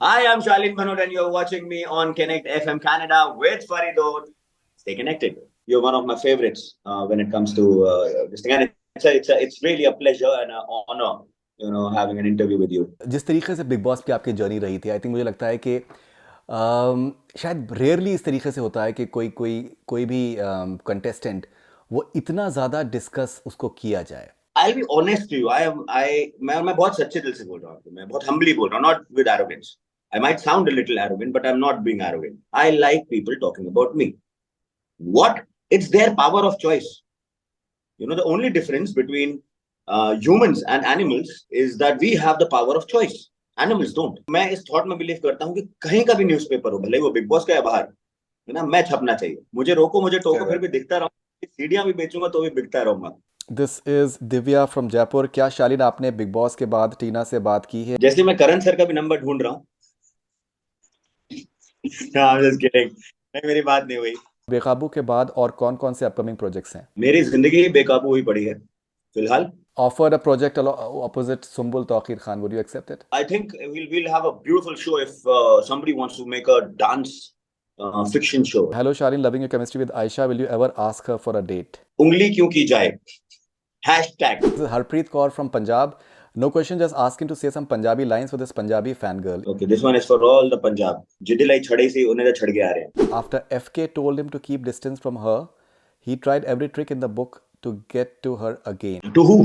Hi, I'm Shalin Bhanot, and you're watching me on Connect FM Canada with Faridoon. Stay connected. You're one of my favorites when it comes to this thing, and it's really a pleasure and an honor, having an interview with you. जिस तरीके से big boss की आपकी journey रही थी I think मुझे लगता है कि शायद रेयरली इस तरीके से होता है कि कोई भी कंटेस्टेंट वो इतना ज़्यादा डिस्कस उसको किया जाए. I'll be honest to you. मैं बहुत सच्चे दिल से बोल रहा हूँ. मैं बहुत humbly बोल रहा हूँ, not with arrogance. I might sound a little arrogant, but I'm not being arrogant. I like people talking about me. What? It's their power of choice. The only difference between humans and animals is that we have the power of choice. Animals don't. मैं इस thought में believe करता हूँ कि कहीं का भी newspaper हो, भले वो बिग बॉस का या बाहर, है ना, मैं छपना चाहिए. मुझे रोको, मुझे टोको, फिर भी दिखता रहूंगा. सीढ़ियां भी बेचूंगा तो भी बिकता रहूंगा. This is Divya from Jaipur. क्या शालिन आपने बिग बॉस के बाद टीना से बात की है? जैसे मैं करण सर का भी नंबर ढूंढ रहा हूँ. I'm just kidding. नहीं, मेरी बात नहीं हुई. बेकाबू के बाद और कौन कौन से अपकमिंग प्रोजेक्ट्स हैं? मेरी जिंदगी ही बेकाबू हुई पड़ी है फिलहाल. Offer a project opposite Sumbul Tauqeer Khan, would you accept it? I think we'll have a beautiful show if somebody wants to make a dance fiction show. Hello Shalin, loving your chemistry with Aisha. Will you ever ask her for a date? उंगली क्यों की जाए? Hashtag. This is Harpreet Kaur from Punjab. No question, just asking to say some Punjabi lines for this Punjabi fangirl. Okay, this one is for all the Punjab. जिदिलाई छड़े से उन्हें तो छड़ के आ रहे हैं. After FK told him to keep distance from her, he tried every trick in the book to get to her again. To who?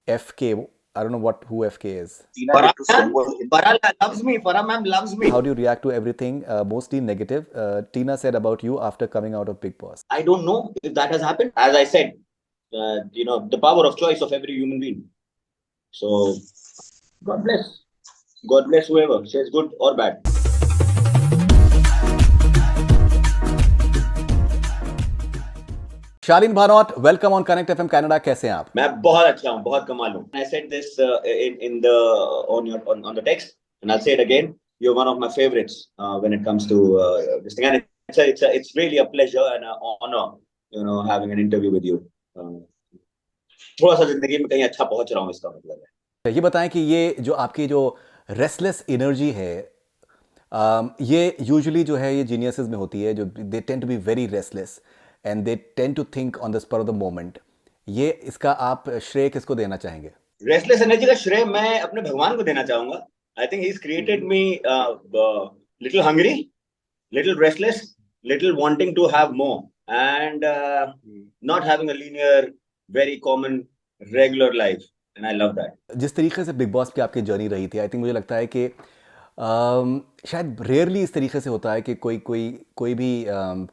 FK, I don't know who FK is. Farah loves me. Farah ma'am loves me. How do you react to everything? Mostly negative. Tina said about you after coming out of Big Boss. I don't know if that has happened. As I said, the power of choice of every human being. So, God bless. God bless whoever says good or bad. Shalin Bhanot, welcome on connect FM Canada. कैसे हैं आप? मैं बहुत अच्छा हूँ, बहुत कमाल हूँ. I said this in the on the text, and I'll say it again. You're one of my favorites when it comes to this thing, and it's really a pleasure and an honor, having an interview with you. थोड़ा सा जिंदगी में कहीं अच्छा पहुंच रहा हूँ, इसका मतलब है. ये बताएं कि ये जो आपकी जो रेस्टलेस एनर्जी है, ये यूजुअली जो है ये जीनियसेस में होती है, जो they tend to be very restless and they tend to think on the spur of the moment. ये इसका आप श्रेय किसको देना चाहेंगे? रेस्टलेस एनर्जी का श्रेय मैं अपने भगवान को देना चाहूंगा. I think he is created me little hungry, little restless, little wanting to have more, and not having a linear very common regular life, and I love that. जिस तरीके से बिग बॉस की आपकी जर्नी रही थी I think मुझे लगता है कि शायद रेयरली इस तरीके से होता है कि कोई भी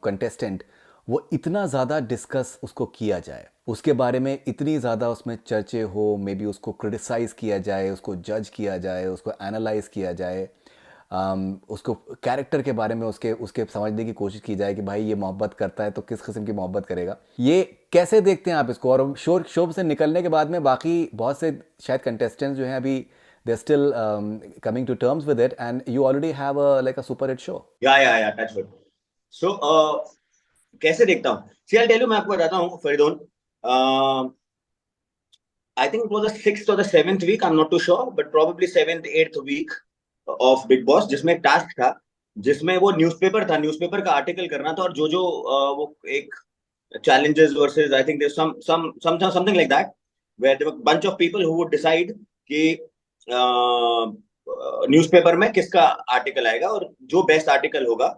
कंटेस्टेंट वो इतना ज़्यादा डिस्कस उसको किया जाए, उसके बारे में इतनी ज़्यादा उसमें चर्चे हो, मे बी उसको क्रिटिसाइज़ किया जाए, उसको जज किया जाए, उसको एनालाइज किया जाए, उसको कैरेक्टर के बारे में उसके उसके समझने की कोशिश की जाए कि भाई ये मोहब्बत करता है तो किस किस्म की मोहब्बत करेगा. ये कैसे देखते हैं आप इसको? और शो से निकलने के बाद में बाकी बहुत से शायद कंटेस्टेंट्स जो हैं अभी they're still coming to terms with it, and you already have like a super hit show. या टच वुड. सो कैसे देखता हूँ? सी आई टेल यू, मैं आपको बताता हूँ Faridoon. I think it was the 6th or the 7th week, I'm not too sure, but probably 7th, 8th week of Big Boss, जिसमें एक टास्क था, जिसमें वो न्यूज़पेपर था, न्यूज़पेपर का आर्टिकल करना था, और जो वो एक challenges versus, I think there's something like that, where there were a bunch of people who would decide कि न्यूज़पेपर में किसका आर्टिकल आएगा, और जो बेस्ट आर्टिकल होगा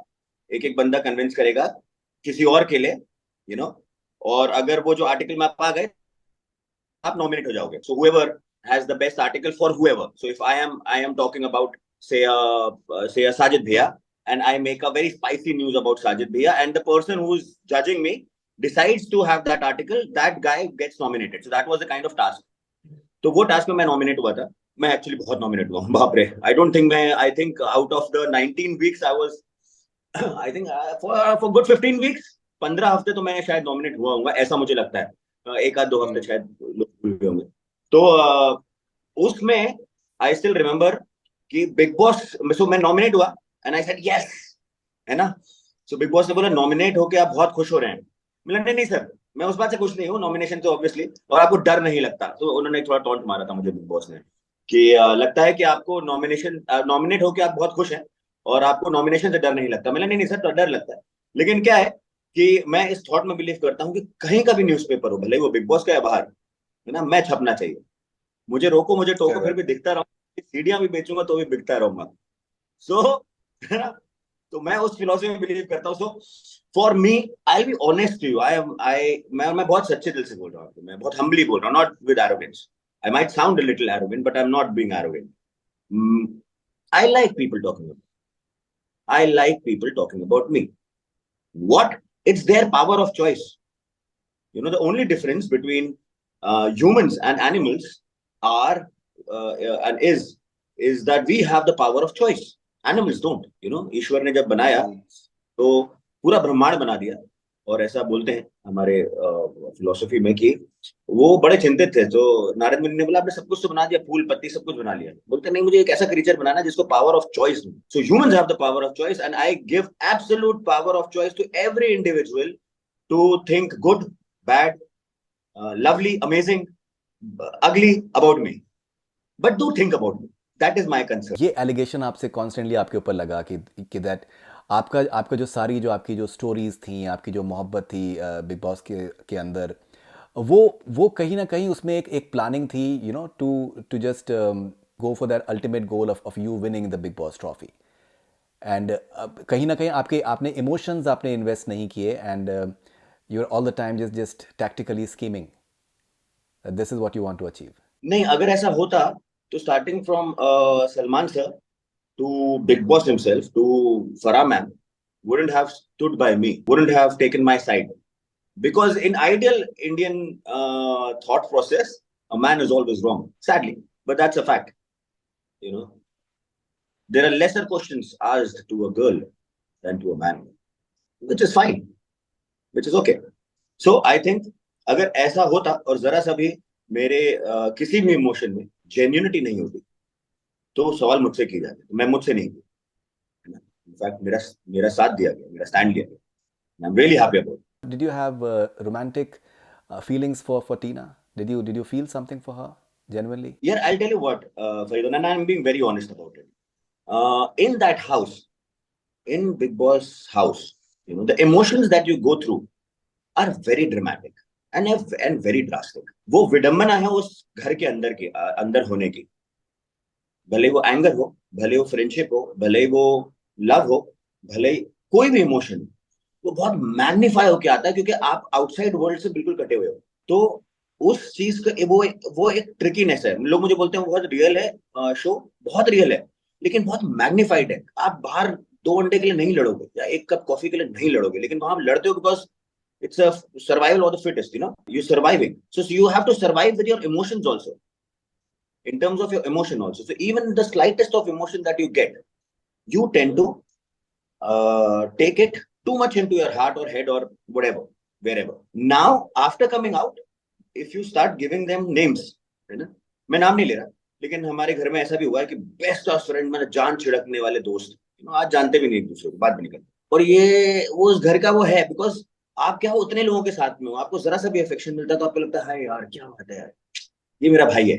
एक एक बंदा कन्विंस करेगा किसी और के लिए, और अगर वो जो आर्टिकल में आप आ गए आप नॉमिनेट हो जाओगे. सो whoever has the best article for whoever. So if I am talking about say a Sajid Bhaiya, and I make a very spicy news about Sajid Bhaiya, and the person who's judging me decides to have that article, that guy gets nominated. So that was the kind of task. तो वो task में मैं nominate हुआ था. मैं actually बहुत nominate हुआ हूँ, बाप रे. I think out of the 19 weeks I was, I think for good 15 weeks, 15 हफ्ते तो मैं शायद नॉमिनेट हुआ हूँ, ऐसा मुझे लगता है. एक आध 2 हफ्ते शायद लोग हुए होंगे. तो उसमें आई स्टिल रिमेम्बर कि बिग बॉस, सो मैं नॉमिनेट हुआ एंड आई सेड यस, है ना. सो बिग बॉस ने बोला नॉमिनेट होके आप बहुत खुश हो रहे हैं. मैं नहीं सर, मैं उस बात से खुश नहीं हूँ, नॉमिनेशन तो ऑब्वियसली, और आपको डर नहीं लगता. तो उन्होंने थोड़ा टॉन्ट मारा था मुझे बिग बॉस ने. कि लगता है कि आपको नॉमिनेट होके आप बहुत खुश हैं और आपको नॉमिनेशन से डर नहीं लगता। मैंने नहीं नहीं सर, तो डर लगता है। लेकिन क्या है कि मैं इस थॉट में बिलीव करता हूँ कि कहीं का भी न्यूज़पेपर हो, भले ही वो बिग बॉस का या बाहर, है ना, मैं छपना चाहिए। मुझे रोको मुझे टोको, फिर भी Correct. दिखता रहूंगा, सीढ़ियां भी बेचूंगा तो भी बिकता रहूंगा। सो है ना, तो मैं उस फिलोसफी में बिलीव करता हूँ। So for me, I be honest to you, मैं बहुत सच्चे दिल से बोल रहा हूँ, मैं बहुत हम्बली बोल रहा हूँ, not with arrogance. I might sound a little arrogant, but I am not being arrogant. I like people talking, I like people talking about me. What? It's their power of choice. You know, the only difference between humans and animals are and is that we have the power of choice. Animals don't. You know, ईश्वर ने जब बनाया Hmm. तो पूरा ब्रह्मांड बना दिया। और ऐसा बोलते हैं हमारे फिलोसफी में कि वो बड़े चिंतित थे, तो नारद मुनि ने बोला आपने सब कुछ तो बना दिया, फूल पत्ती सब कुछ बना लिया। बोलते नहीं, मुझे एक ऐसा क्रीचर बनाना जिसको पावर ऑफ चॉइस दूं। So humans have the power of choice and I give absolute power of choice to every individual to think good, bad, lovely, amazing, ugly about me, but do think about me. That is my concern. ये allegation आपसे constantly आपके ऊपर लगा कि that आपका आपका जो सारी जो आपकी जो स्टोरीज थी, आपकी जो मोहब्बत थी बिग बॉस के अंदर, वो कहीं ना कहीं उसमें एक प्लानिंग थी, you know, to just go for that ultimate goal of you winning the Big Boss trophy. And कहीं ना कहीं आपने इमोशंस आपने इन्वेस्ट नहीं किए, and you are all the time just tactically scheming this is what you want to achieve. नहीं, अगर ऐसा होता तो starting from Salman sir to Big Boss himself, to Farah ma'am, wouldn't have stood by me, wouldn't have taken my side. Because in ideal Indian thought process, a man is always wrong, sadly. But that's a fact. You know, there are lesser questions asked to a girl than to a man, which is fine, which is okay. So I think अगर ऐसा होता और जरा सा भी मेरे किसी भी इमोशन में जेन्युइनिटी नहीं होती, तो सवाल मुझसे की जाती, तो मैं मुझसे नहीं की, है ना। इनफैक्ट मेरा मेरा साथ दिया गया, मेरा स्टैंड लिया गया। I am really happy about. Did you have romantic feelings for Tina? Did you feel something for her genuinely? यार आई टेल यू व्हाट फरीदोन, and I am being very honest about it. In that house, in Big Boss house, you know, the emotions that you go through are very dramatic and very drastic. वो विडंबना है उस घर के अंदर के अंदर होने की। भले वो एंगर हो, भले वो फ्रेंडशिप हो, भले वो लव हो, भले कोई भी इमोशन, वो बहुत मैग्नीफाई होके आता है क्योंकि आप आउटसाइड वर्ल्ड से बिल्कुल कटे हुए हो। तो उस चीज का वो एक ट्रिकीनेस है। लोग मुझे बोलते हैं वो बहुत रियल है, शो बहुत रियल है, लेकिन बहुत मैग्नीफाइड है। आप बाहर 2 घंटे के लिए नहीं लड़ोगे या एक कप कॉफी के लिए नहीं लड़ोगे, लेकिन वहां आप लड़ते हो because it's a survival of the fittest, you know, you're surviving. So you have to survive with your emotions also, in terms of your emotion also. So even the slightest of emotion that you get, you tend to take it too much into your heart or head or whatever, wherever. Now, after coming out, if you start giving them names, है ना, मैं नाम नहीं ले रहा, लेकिन हमारे घर में ऐसा भी हुआ है कि बेस्ट ऑफ फ्रेंड, मतलब जान छिड़कने वाले दोस्त, you know, आज जानते भी नहीं एक दूसरे को, बात भी नहीं करते। और ये वो उस घर का वो है, बिकॉज आप क्या हो, उतने लोगों के साथ में हो, आपको जरा सा भी अफेक्शन मिलता है तो आपको लगता है यार क्या बात है यार, ये मेरा भाई है,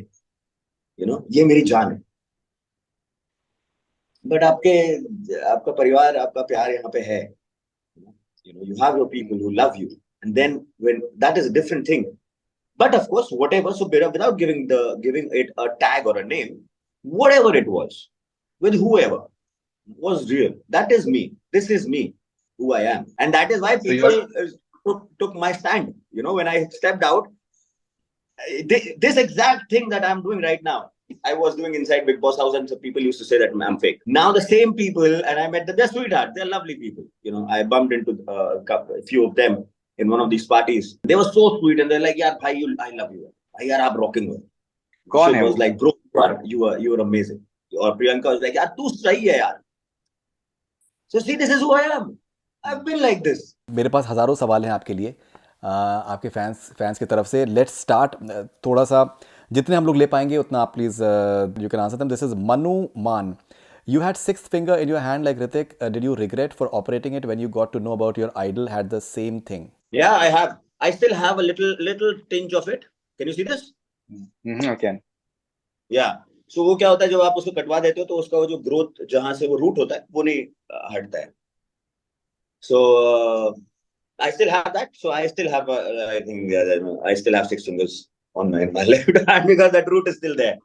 यू नो, ये मेरी जान है। बट आपका परिवार, आपका प्यार यहाँ पे है, you know, you have your people who love you, and then when that is a different thing. But of course, whatever, so without giving it a tag or a name, whatever it was, with whoever was real, that is me, this is me, who I am. And that is why So people you're took my stand, you know, when I stepped out. This exact thing that I'm doing right now, I was doing inside Big Boss house, and so people used to say that I'm fake. Now the same people, and I met them, they're sweetheart, they're lovely people. You know, I bumped into a few of them in one of these parties. They were so sweet, and they're like, "Yeah, bhai, I love you. Yaar, aap rocking ho." कौन Shit है was वो? like, "Bro, you are amazing." Or Priyanka was like, "Yaar, tu sahi hai yaar." So see, this is who I am. I've been like this. मेरे पास हज़ारों सवाल हैं आपके लिए, आपके फैंस की तरफ से। Let's start. थोड़ा सा जितने हम लोग ले पाएंगे उतना आप please you can answer them. This is Manu मान। You had sixth finger in your hand like Ritik. Did you regret for operating it when you got to know about your idol had the same thing? Yeah, I have. I still have a little tinge of it. Can you see this? Mm-hmm, I can. Yeah. सो वो क्या होता है, जब आप उसको कटवा देते हो तो उसका वो जो ग्रोथ जहां से वो रूट होता है वो नहीं हटता है. सो I still have that. So I still have, I think, I still have six fingers on my left hand because that root is still there.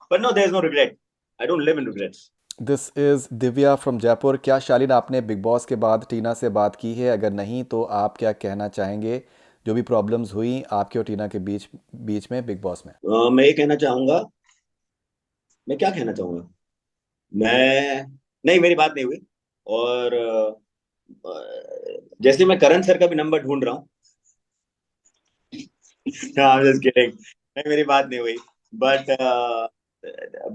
But no, there's no regret. I don't live in regrets. This is Divya from Jaipur. क्या शालीन आपने big boss के बाद टीना से बात की है? अगर नहीं तो आप क्या कहना चाहेंगे जो भी प्रॉब्लम्स हुई आपके और टीना के बीच बीच में बिग बॉस में? मैं ये कहना चाहूंगा, मैं क्या कहना चाहूंगा, मैं, नहीं मेरी बात नहीं हुई. और जैसे मैं करण सर का भी नंबर ढूंढ रहा हूँ. I'm just kidding. नहीं मेरी बात नहीं हुई.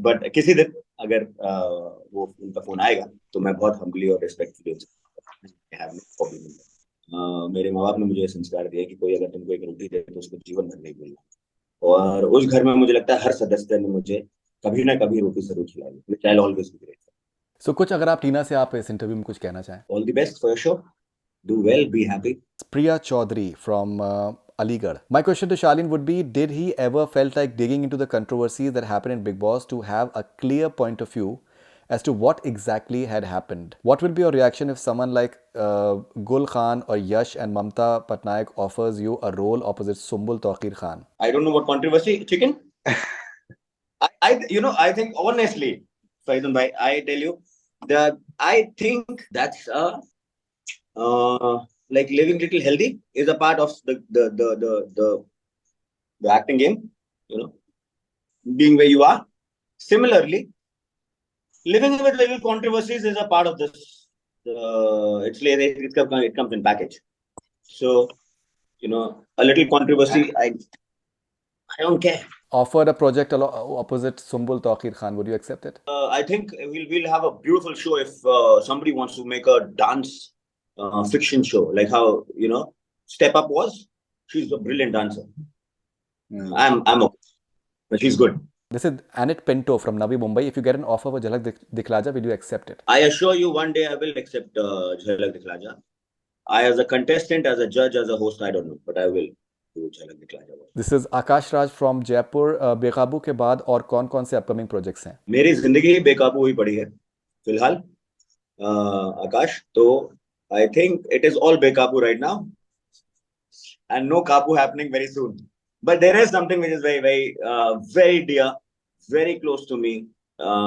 बट किसी दिन अगर वो उनका फोन आएगा तो मैं बहुत हम्बली और रिस्पेक्टफुली मेरे माँ बाप ने मुझे संस्कार दिया कि कोई अगर तुमको एक रोटी दे तो उसको जीवन भर नहीं भूलना. और उस घर में मुझे लगता है हर सदस्य ने मुझे कभी ना कभी रोटी जरूर खिलाई, विच आई ऑलवेज बी ग्रेटफुल. सो कुछ अगर आप टीना से आप इस इंटरव्यू में कुछ कहना चाहें. All the best for your show. Do well, be happy. Priya Chaudhary from Aligarh. My question to Shalin would be, did he ever felt like digging into the controversies that happened in Big Boss to have a clear point of view as to what exactly had happened? What will be your reaction if someone like Gul Khan or Yash and Mamta Patnaik offers you a role opposite Sumbul Tawqir Khan? I don't know what controversy, chicken. I think honestly, Faizan bhai, I tell you that I think that's like living little healthy is a part of the acting game. You know, being where you are. Similarly, living with little controversies is a part of this. It comes in package. So a little controversy, I don't care. Offered a project opposite Sumbul Tawqir Khan, would you accept it? I think we'll have a beautiful show if somebody wants to make a dance fiction show, like how Step Up was. She's a brilliant dancer. I'm okay, but she's good. This is Anit Pinto from Navi Mumbai. If you get an offer for Jhalak Dikhlaja, will you accept it? I assure you, one day I will accept Jhalak Dikhlaja. I, as a contestant, as a judge, as a host, I don't know, but I will do Jhalak Dikhlaja. This is Akash Raj from Jaipur. बेकाबू के बाद और कौन कौन से upcoming projects हैं? मेरी जिंदगी बेकाबू हुई पड़ी है फिलहाल, आकाश. तो I think it is all bekabu right now, and no kabu happening very soon. But there is something which is very, very, very dear, very close to me,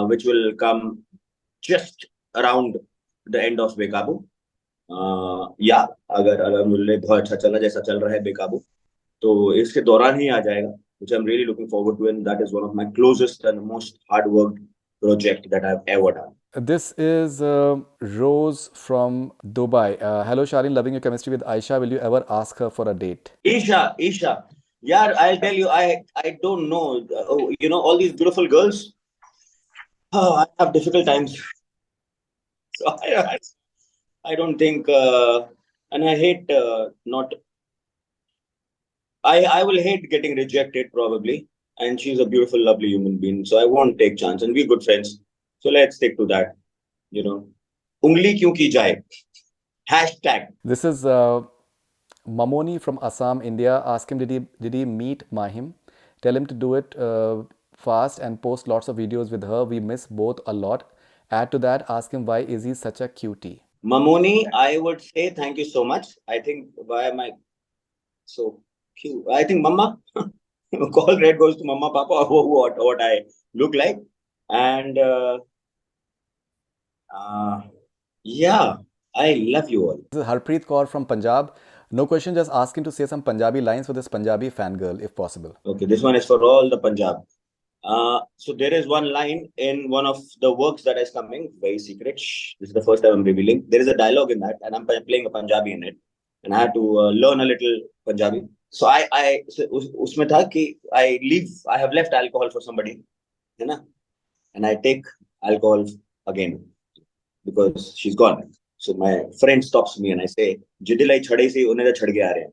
which will come just around the end of bekabu. या अगर मुझे बहुत अच्छा चला जैसा चल रहा है बेकाबू, तो इसके दौरान ही आ जाएगा, which I'm really looking forward to, and that is one of my closest and most hard worked project that I've ever done. This is Rose from Dubai. Hello, Shalin. Loving your chemistry with Aisha. Will you ever ask her for a date? Isha, yeah, I'll tell you, I don't know, all these beautiful girls. Oh, I have difficult times. So I don't think, and I hate not. I will hate getting rejected probably. And she's a beautiful, lovely human being, so I won't take chance. And we're good friends, so let's stick to that. Ungli kyun ki jaye? Hashtag. This is Mamoni from Assam, India. Ask him, did he meet Mahim? Tell him to do it fast and post lots of videos with her. We miss both a lot. Add to that, ask him why is he such a cutie. Mamoni, I would say thank you so much. I think why am I so cute? I think Mama. Call red goes to Mama, Papa, or what I look like. And yeah, I love you all. This is Harpreet Kaur from Punjab. No question, just ask him to say some Punjabi lines for this Punjabi fangirl, if possible. Okay, this one is for all the Punjab. So there is one line in one of the works that is coming, very secret. Shh, this is the first time I'm revealing. There is a dialogue in that, and I'm playing a Punjabi in it, and I had to learn a little Punjabi. So उसमें था कि I have left alcohol for somebody, है ना, and I take alcohol again because she's gone. So my friend stops me and I say, "जिदिलाई छड़े से उन्हें तो छड़ के आ रहे हैं."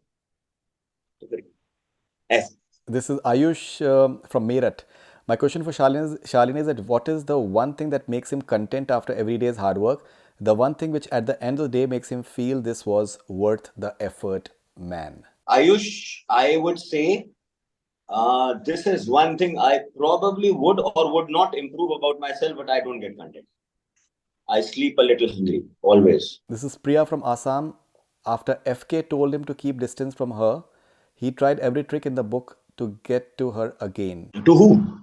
तो फिर ऐसे. This is Ayush from Meerut. My question for Shalin is that what is the one thing that makes him content after every day's hard work? The one thing which at the end of the day makes him feel this was worth the effort, man. Ayush, I would say This is one thing I probably would or would not improve about myself, but I don't get content. I sleep a little hungry, always. This is Priya from Assam. After FK told him to keep distance from her, he tried every trick in the book to get to her again. To who?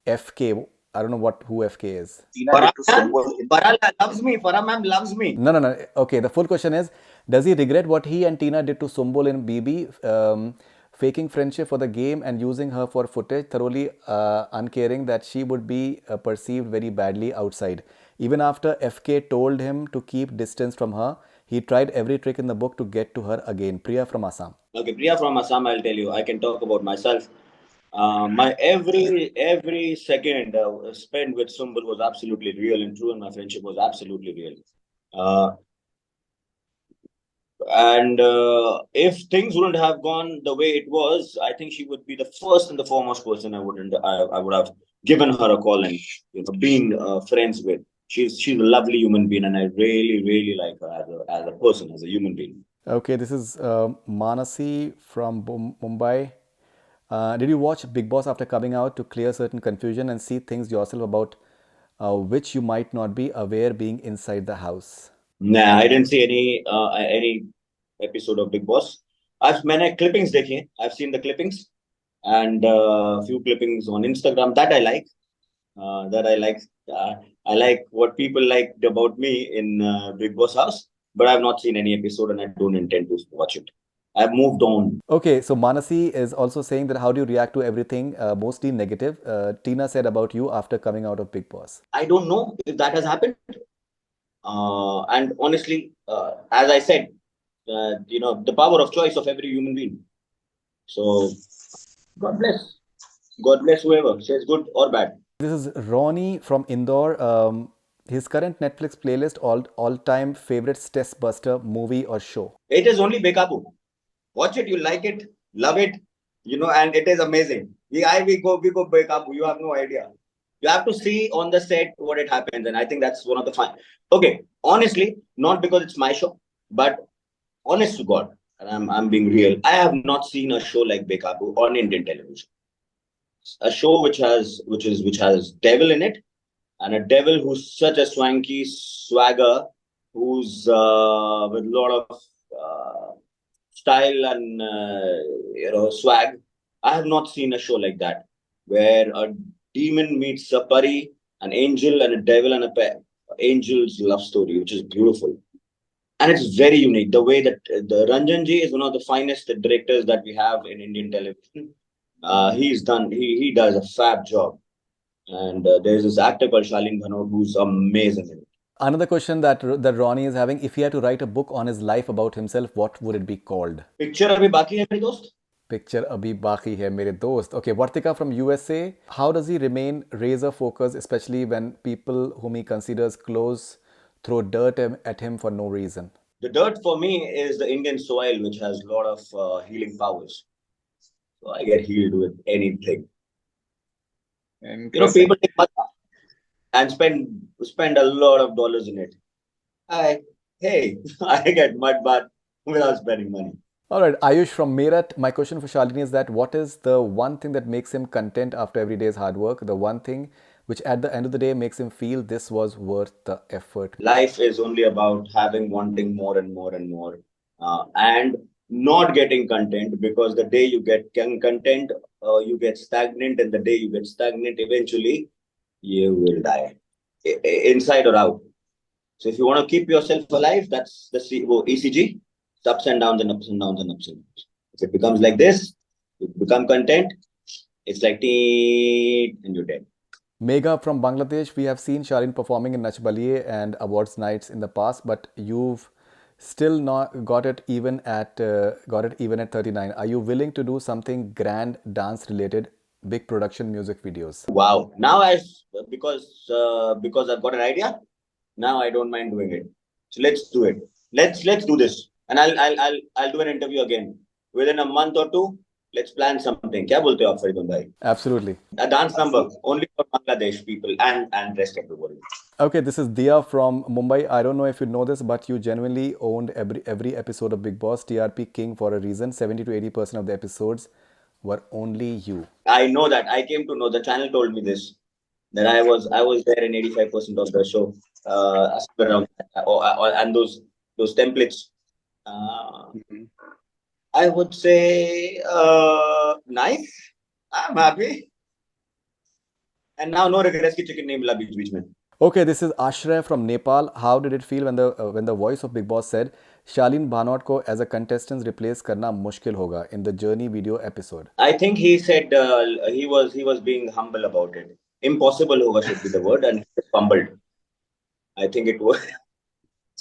FK, I don't know who FK is. Tina did Farah to ma'am? Sumbul in Farah loves me. Farah ma'am loves me. No, no, no. Okay, the full question is, does he regret what he and Tina did to Sumbul in BB, faking friendship for the game and using her for footage, thoroughly uncaring that she would be perceived very badly outside? Even after FK told him to keep distance from her, he tried every trick in the book to get to her again. Priya from Assam. Okay, Priya from Assam, I'll tell you. I can talk about myself. My every second spent with Sumbul was absolutely real and true, and my friendship was absolutely real. Uh, and if things wouldn't have gone the way it was, I think she would be the first and the foremost person I would have given her a call and been friends with. She's a lovely human being, and I really like her as a person, as a human being. Okay, this is Manasi from Mumbai. Did you watch Big Boss after coming out to clear certain confusion and see things yourself about which you might not be aware being inside the house? Nah, I didn't see any episode of Big Boss. मैंने clippings देखे हैं. I've seen the clippings and few clippings on Instagram that I like. That I like. Uh, I like what people liked about me in Big Boss house, but I've not seen any episode and I don't intend to watch it. I've moved on. Okay, so Manasi is also saying that how do you react to everything, mostly negative, Tina said about you after coming out of Big Boss? I don't know if that has happened. And honestly, as I said, the power of choice of every human being. So God bless. God bless whoever says good or bad. This is Ronnie from Indore. His current Netflix playlist, all time favorite stress buster movie or show. It is only Bekabu. Watch it, you like it, love it, and it is amazing. We go Bekabu. You have no idea. You have to see on the set what it happens, and I think that's one of the fun. Okay, honestly, not because it's my show, but honest to God, and I'm being real. I have not seen a show like Bekabu on Indian television. A show which has devil in it, and a devil who's such a swanky swagger, who's with a lot of style and swag. I have not seen a show like that where a demon meets a pari, an angel and a devil and a angel's love story, which is beautiful. And it's very unique. The way that the Ranjanji is one of the finest directors that we have in Indian television. He does a fab job. And there's this actor called Shalin Bhanot who's amazing in it. Another question that Ronnie is having: if he had to write a book on his life about himself, what would it be called? Picture अभी बाकी है मेरे दोस्त. Picture abhi baki hai mere dost. Okay, Vartika from USA. How does he remain razor focused, especially when people whom he considers close throw dirt at him for no reason? The dirt for me is the Indian soil, which has a lot of healing powers. So I get healed with anything. Interesting. People take money and spend a lot of dollars in it. Hey, I get mud bath without spending money. All right, Ayush from Meerut. My question for Shalini is that what is the one thing that makes him content after every day's hard work? The one thing which at the end of the day makes him feel this was worth the effort. Life is only about wanting more and more and more, and not getting content, because the day you get content, you get stagnant, and the day you get stagnant, eventually you will die, inside or out. So if you want to keep yourself alive, that's the ECG. It's ups and downs and ups and downs and ups and downs. If it becomes like this, you become content. It's like tea and you're dead. Mega from Bangladesh. We have seen Shalin performing in Nach Baliye and awards nights in the past, but you've still not got it even at 39. Are you willing to do something grand, dance related, big production music videos? Wow. Now because I've got an idea. Now I don't mind doing it. So let's do it. Let's do this, and I'll do an interview again within a month or two. Let's plan something. क्या बोलते हो आप फरीदून भाई? Absolutely. A dance number only for Bangladesh people and rest everybody. Okay, this is Dia from Mumbai. I don't know if you know this, but you genuinely owned every episode of Big Boss, TRP King for a reason. 70 to 80% of the episodes were only you. I know that. I came to know. The channel told me this, that I was there in 85% of the show. Around and those templates. Uh, Mhm. I would say nice. I'm happy. And now no regrets की chicken नहीं मिला बीच बीच में. Okay, this is Ashray from Nepal. How did it feel when the voice of Big Boss said Shalin Bhanot को as a contestant replace करना मुश्किल होगा in the Journey video episode? I think he said he was being humble about it. Impossible होगा should be the word, and he fumbled. I think it was.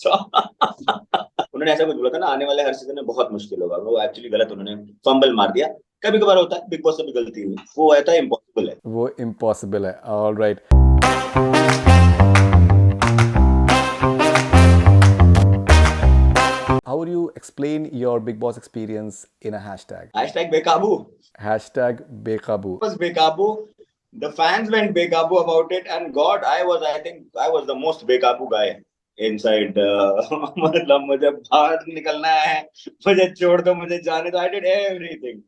So, उन्होंने ऐसा कुछ बोला था ना, आने वाले हर सीजन में बहुत मुश्किल होगा. वो एक्चुअली गलत, उन्होंने फंबल मार दिया. कभी कभार होता है, बिग बॉस से भी गलती हुई. वो ऐसा इम्पॉसिबल है. वो impossible है. All right. How would you explain your Big Boss experience in a hashtag? Hashtag बेकाबू. Hashtag बेकाबू. Was बेकाबू. The fans went बेकाबू about it, and God, I think I was the most बेकाबू guy inside. मतलब मुझे बाहर निकलना है, मुझे छोड़ दो, मुझे जाने दो. I did everything.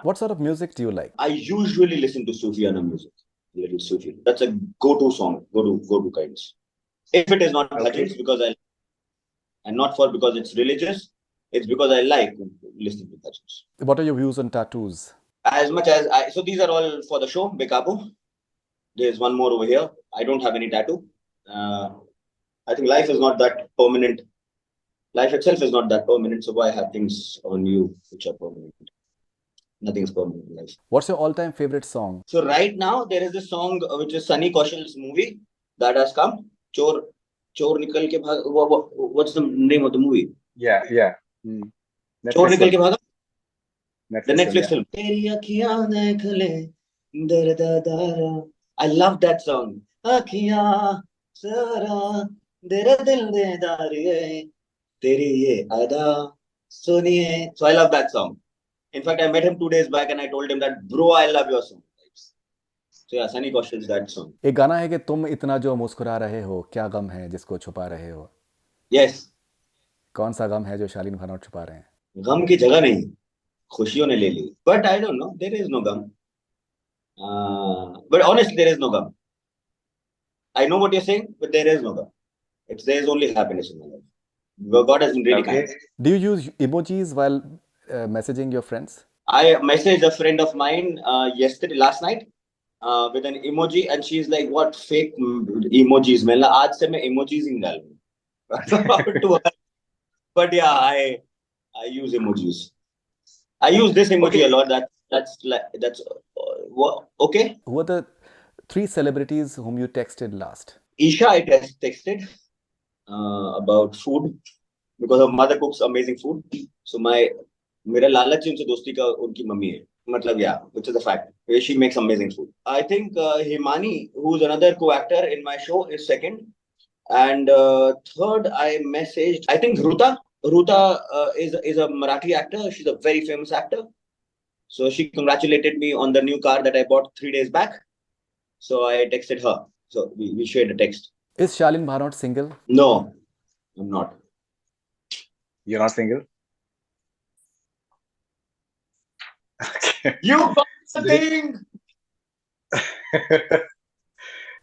What sort of music do you like? I usually listen to Sufiana music. Little Sufi. That's a go-to song. Go-to kinds. If it is not bhajans, because and not for because it's religious, it's because I like listening to bhajans. What are your views on tattoos? As much as so these are all for the show, Bekabu. There's one more over here. I don't have any tattoo. I think life is not that permanent. Life itself is not that permanent. So why have things on you which are permanent? Nothing is permanent in life. What's your all-time favorite song? So right now there is this song which is Sunny Kaushal's movie that has come. Chor Nikal ke Bhag. What's the name of the movie? Yeah. Chor Netflix Nikal ke film. Bhaga. The Netflix film, Netflix film. I love that song. Akhiyan zara dera dil dedaariye teri ye ada suniye. So I love that song. In fact, I met him 2 days back and I told him that, bro, I love your song. So yeah, Sunny Kaushal's that song. एक गाना है कि तुम इतना जो मुस्कुरा रहे हो, क्या गम है जिसको छुपा रहे हो? Yes. कौन सा गम है जो शालीन भनोट छुपा रहे हैं? गम की जगह नहीं, खुशियों ने ले ली. But I don't know, there is no gum. But honestly, there is no gum. I know what you're saying, but there is no gum. There is only happiness in my life. God has been really Okay. kind. Do you use emojis while messaging your friends? I messaged a friend of mine last night, with an emoji, and she's like, "What fake emojis?" मैं आज से मैं emojis ही डालूँ. To her. But yeah, I use emojis. I use this emoji Okay. a lot. That's okay. Who are the 3 celebrities whom you texted last? Isha, I texted about food because her mother cooks amazing food. So मेरा लालच उनसे दोस्ती का उनकी mummy है. मतलब yeah, which is a fact. She makes amazing food. I think Himani, who's another co-actor in my show, is second. And third, I messaged, I think Ruta. Ruta is a Marathi actor. She's a very famous actor. So she congratulated me on the new car that I bought 3 days back. So I texted her. So we shared a text. Is Shalin Bhanot single? No, I'm not. You're not single? Okay. You thing.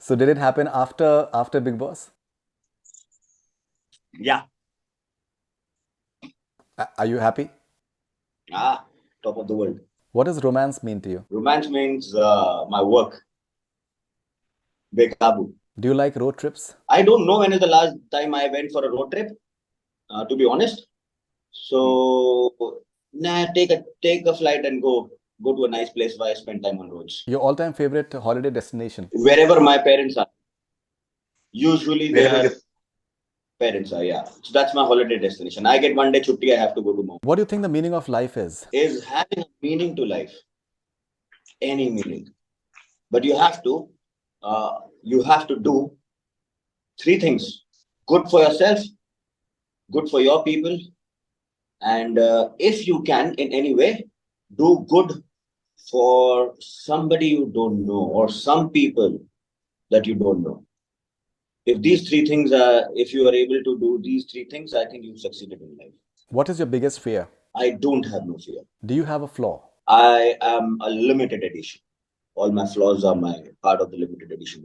So did it happen after Big Boss? Yeah. Are you happy? Top of the world. What does romance mean to you? Romance means my work. Bekabu. Do you like road trips? I don't know when is the last time I went for a road trip, to be honest. So, take a flight and go to a nice place where I spend time on roads. Your all-time favorite holiday destination? Wherever my parents are. Usually Wherever their the- parents are, yeah. So that's my holiday destination. I get one day chutti, I have to go to mom. What do you think the meaning of life is? Is having a meaning to life. Any meaning. But you have to do 3 things. Good for yourself, good for your people, and if you can in any way, do good for somebody you don't know or some people that you don't know. If you are able to do these 3 things, I think you've succeeded in life. What is your biggest fear? I don't have no fear. Do you have a flaw? I am a limited edition. All my flaws are my part of the limited edition.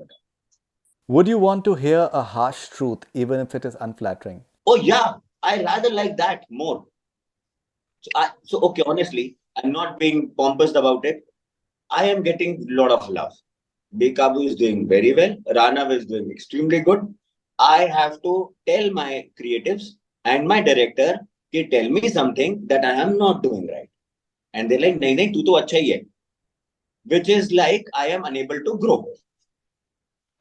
Would you want to hear a harsh truth even if it is unflattering? Oh yeah, I rather like that more. So okay, honestly, I'm not being pompous about it. I am getting a lot of love. Bekabu is doing very well. Ranav is doing extremely good. I have to tell my creatives and my director, कि tell me something that I am not doing right. And they're like, नहीं नहीं तू तो अच्छा ही है. Which is like I am unable to grow.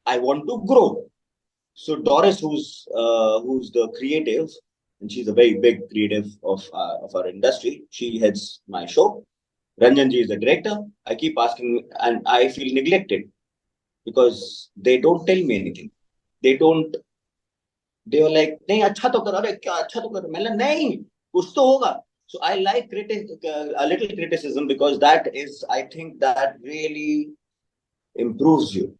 I want to grow. So Doris, who's the creative, and she's a very big creative of our industry. She heads my show. Ranjanji is the director. I keep asking, and I feel neglected because they don't tell me anything. They don't. They were like, नहीं अच्छा तो कर, अरे क्या अच्छा तो कर, मैंने नहीं कुछ तो होगा. So I like a little criticism because that is, I think that really improves you,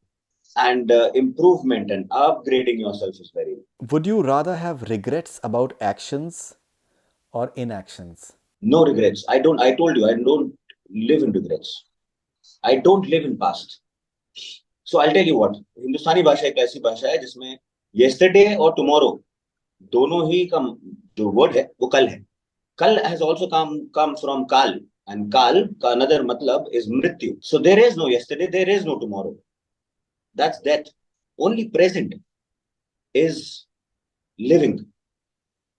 and improvement and upgrading yourself is very. Would you rather have regrets about actions or inactions? No regrets. I don't. I told you I don't live in regrets. I don't live in past. So I'll tell you what. हिंदुस्तानी भाषा एक ऐसी भाषा है जिसमें yesterday और tomorrow दोनों ही का जो word है वो कल है. Kal has also come from Kal, and Kal का another मतलब is मृत्यु. So there is no yesterday, there is no tomorrow. That's death. Only present is living,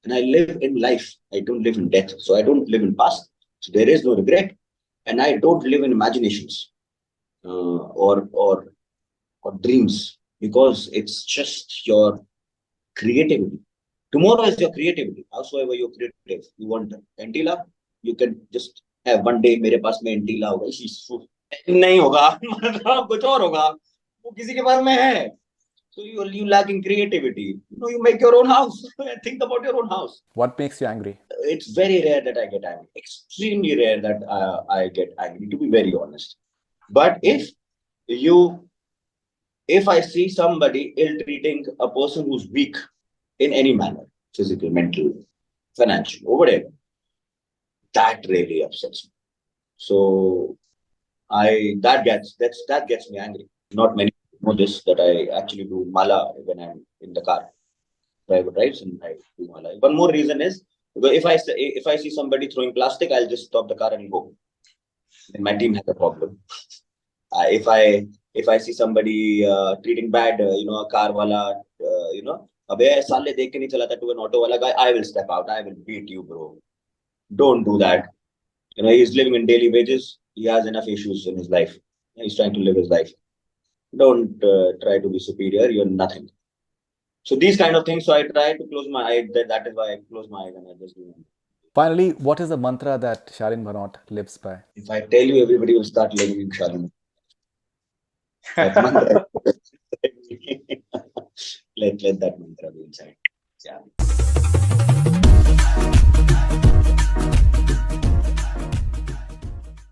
and I live in life. I don't live in death. So I don't live in past. So there is no regret, and I don't live in imaginations or dreams, because it's just your creativity. Tomorrow is your creativity. Howsoever you're creative, you want antila, you can just have one day. मेरे पास में antila होगा, नहीं होगा, मतलब कुछ और होगा, वो किसी के पास में है. So you lack in creativity. You make your own house. Think about your own house. What makes you angry? It's very rare that I get angry. Extremely rare that I get angry, to be very honest. But if I see somebody ill-treating a person who's weak in any manner, physical, mental, financial, or whatever, that really upsets me. So that gets me angry. Not many people know this, that I actually do mala when I'm in the car, private rides, and I do mala. One more reason is because if I see somebody throwing plastic, I'll just stop the car and go. Then my team has a problem. If I see somebody treating bad, a car wala, अबे साले देख के नहीं चलाता to an auto wala guy, I will step out. I will beat you, bro. Don't do that. He's living in daily wages. He has enough issues in his life. He's trying to live his life. Don't try to be superior. You're nothing. So these kind of things. So I try to close my eyes. That is why I close my eyes and I just do it. Finally, what is the mantra that Shalin Bhanot lives by? If I tell you, everybody will start living in Shalin. That mantra. let that mantra be inside. Yeah.